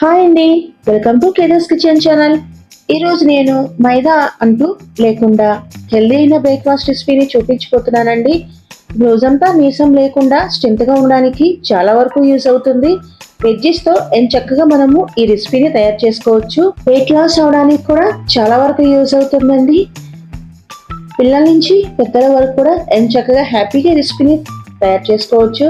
Hi అండి, welcome to కేదార్స్ kitchen channel. ఈరోజు నేను మైదా అంటూ లేకుండా హెల్దీ అయిన బ్రేక్ఫాస్ట్ రెసిపీని చూపించిపోతున్నానండి. రోజంతా నీసం లేకుండా స్ట్రెంత్గా ఉండడానికి చాలా వరకు యూజ్ అవుతుంది. వెజ్జెస్తో చక్కగా మనము ఈ రెసిపీని తయారు చేసుకోవచ్చు. వెయిట్ లాస్ అవడానికి కూడా చాలా వరకు యూజ్ అవుతుందండి. పిల్లల నుంచి పెద్దల వరకు కూడా చక్కగా హ్యాపీగా రెసిపీని తయారు చేసుకోవచ్చు.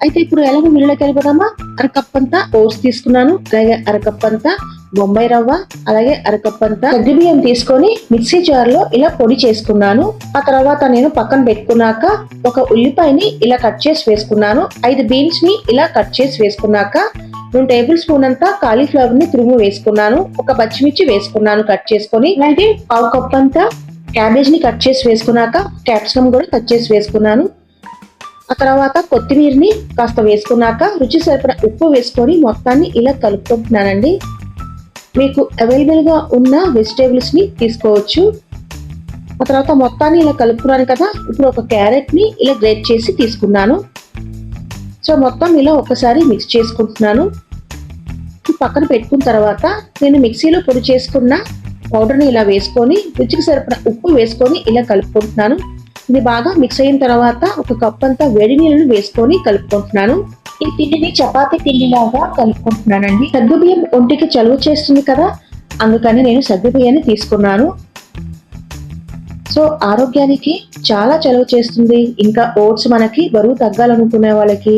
అయితే ఇప్పుడు ఎలాగో మిల్లులోకి వెళ్ళిపోదామా. అరకప్ అంతా ఓట్స్ తీసుకున్నాను, అలాగే అరకప్ అంతా బొంబాయి రవ్వ, అలాగే అరకప్ అంతా బియ్యం తీసుకొని మిక్సీ జార్ లో ఇలా పొడి చేసుకున్నాను. ఆ తర్వాత నేను పక్కన పెట్టుకున్నాక ఒక ఉల్లిపాయని ఇలా కట్ చేసి వేసుకున్నాను. 5 బీన్స్ ని ఇలా కట్ చేసి వేసుకున్నాక 2 టేబుల్ స్పూన్ అంతా కాలీఫ్లవర్ ని తురుము వేసుకున్నాను. ఒక పచ్చిమిర్చి వేసుకున్నాను కట్ చేసుకొని, అలాగే 1/2 కప్ అంతా క్యాబేజ్ ని కట్ చేసి వేసుకున్నాక క్యాప్సికమ్ కూడా కట్ చేసి వేసుకున్నాను. ఆ తర్వాత కొత్తిమీరని కాస్త వేసుకున్నాక రుచి సరిపడా ఉప్పు వేసుకొని మొత్తాన్ని ఇలా కలుపుకుంటున్నానండి. మీకు అవైలబుల్గా ఉన్న వెజిటేబుల్స్ని తీసుకోవచ్చు. ఆ తర్వాత మొత్తాన్ని ఇలా కలుపుకున్నాను కదా. ఇప్పుడు ఒక క్యారెట్ని ఇలా గ్రేట్ చేసి తీసుకున్నాను. సో మొత్తం ఇలా ఒకసారి మిక్స్ చేసుకుంటున్నాను. పక్కన పెట్టుకున్న తర్వాత నేను మిక్సీలో పొడి చేసుకున్న పౌడర్ని ఇలా వేసుకొని రుచికి సరిపడా ఉప్పు వేసుకొని ఇలా కలుపుకుంటున్నాను. ఇది బాగా మిక్స్ అయిన తర్వాత ఒక కప్ అంతా వేడి నీళ్ళను వేసుకొని కలుపుకుంటున్నాను. ఈ పిండిని చపాతీ పిండిలాగా కలుపుకుంటున్నానండి. సగ్గుబియ్యం ఒంటికి చలువ చేస్తుంది కదా, అందుకని నేను సగ్గుబియ్యాన్ని తీసుకున్నాను. సో ఆరోగ్యానికి చాలా చలువ చేస్తుంది. ఇంకా ఓట్స్ మనకి బరువు తగ్గాలనుకునే వాళ్ళకి,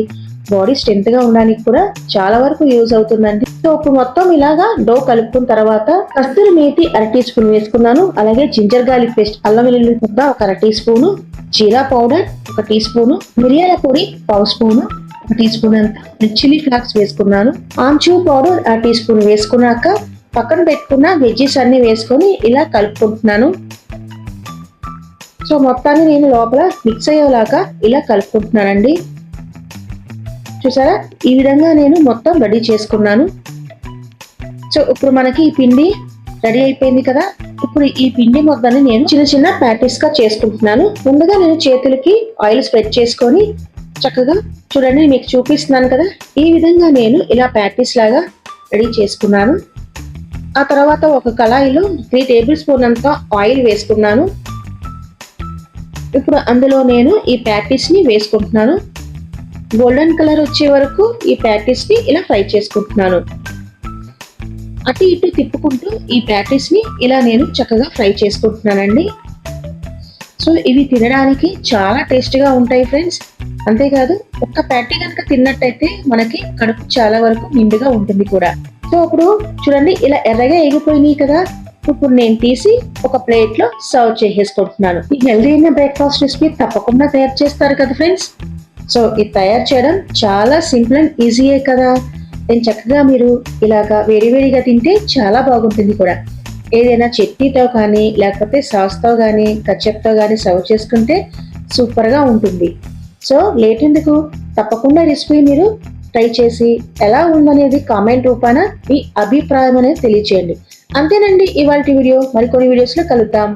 బాడీ స్ట్రెంత్ గా ఉండడానికి కూడా చాలా వరకు యూజ్ అవుతుందండి. సో ఇప్పుడు మొత్తం ఇలాగా డో కలుపుకున్న తర్వాత కస్తూరి మేతి 1/2 టీ స్పూన్ వేసుకున్నాను. అలాగే జింజర్ గార్లిక్ పేస్ట్ అల్లం వెల్లుల్లి ముద్ద 1/2 టీ స్పూను, జీరా పౌడర్ 1 టీ స్పూను, మిరియాల పొడి 1/2 స్పూను, 1 టీ స్పూన్ అంతా రెడ్ చిల్లీ ఫ్లాక్స్ వేసుకున్నాను. ఆమ్చూర్ పౌడర్ 1/2 టీ స్పూన్ వేసుకున్నాక పక్కన పెట్టుకున్న వెజ్జెస్ అన్ని వేసుకొని ఇలా కలుపుకుంటున్నాను. సో మొత్తాన్ని నేను లోపల మిక్స్ అయ్యేలాగా ఇలా కలుపుకుంటున్నానండి. చూసారా, ఈ విధంగా నేను మొత్తం రెడీ చేసుకున్నాను. సో ఇప్పుడు మనకి ఈ పిండి రెడీ అయిపోయింది కదా. ఇప్పుడు ఈ పిండి మొత్తాన్ని నేను చిన్న చిన్న ప్యాటీస్ గా చేసుకుంటున్నాను. ముందుగా నేను చేతులకి ఆయిల్ స్ప్రెడ్ చేసుకొని చక్కగా చూడండి, మీకు చూపిస్తున్నాను కదా, ఈ విధంగా నేను ఇలా ప్యాటీస్ లాగా రెడీ చేసుకున్నాను. ఆ తర్వాత ఒక కళాయిలో 3 టేబుల్ స్పూన్ అంతా ఆయిల్ వేసుకున్నాను. ఇప్పుడు అందులో నేను ఈ ప్యాటీస్ ని వేసుకుంటున్నాను. గోల్డెన్ కలర్ వచ్చే వరకు ఈ ప్యాటీస్ ని ఇలా ఫ్రై చేసుకుంటున్నాను. అటు ఇటు తిప్పుకుంటూ ఈ ప్యాటీస్ ని ఇలా నేను చక్కగా ఫ్రై చేసుకుంటున్నానండి. సో ఇవి తినడానికి చాలా టేస్టీగా ఉంటాయి ఫ్రెండ్స్. అంతేకాదు, ఒక్క ప్యాటీ కనుక తిన్నట్టయితే మనకి కడుపు చాలా వరకు నిండుగా ఉంటుంది కూడా. సో ఇప్పుడు చూడండి, ఇలా ఎర్రగా ఎగిపోయినాయి కదా. ఇప్పుడు నేను తీసి ఒక ప్లేట్ లో సర్వ్ చేసేసుకుంటున్నాను. ఈ హెల్దీ అయిన బ్రేక్ఫాస్ట్ రెసిపీ తప్పకుండా తయారు చేస్తారు కదా ఫ్రెండ్స్. సో ఇది తయారు చేయడం చాలా సింపుల్ అండ్ ఈజీయే కదా. నేను చక్కగా మీరు ఇలాగా వేడివేడిగా తింటే చాలా బాగుంటుంది కూడా. ఏదైనా చట్నీతో కానీ లేకపోతే సాస్తో కానీ కచప్తో కానీ సర్వ్ చేసుకుంటే సూపర్గా ఉంటుంది. సో లేట్ ఎందుకు, తప్పకుండా రెసిపీ మీరు ట్రై చేసి ఎలా ఉందనేది కామెంట్ రూపాన మీ అభిప్రాయం అనేది తెలియచేయండి. అంతేనండి ఇవాళ వీడియో. మరికొన్ని వీడియోస్లో కలుద్దాం.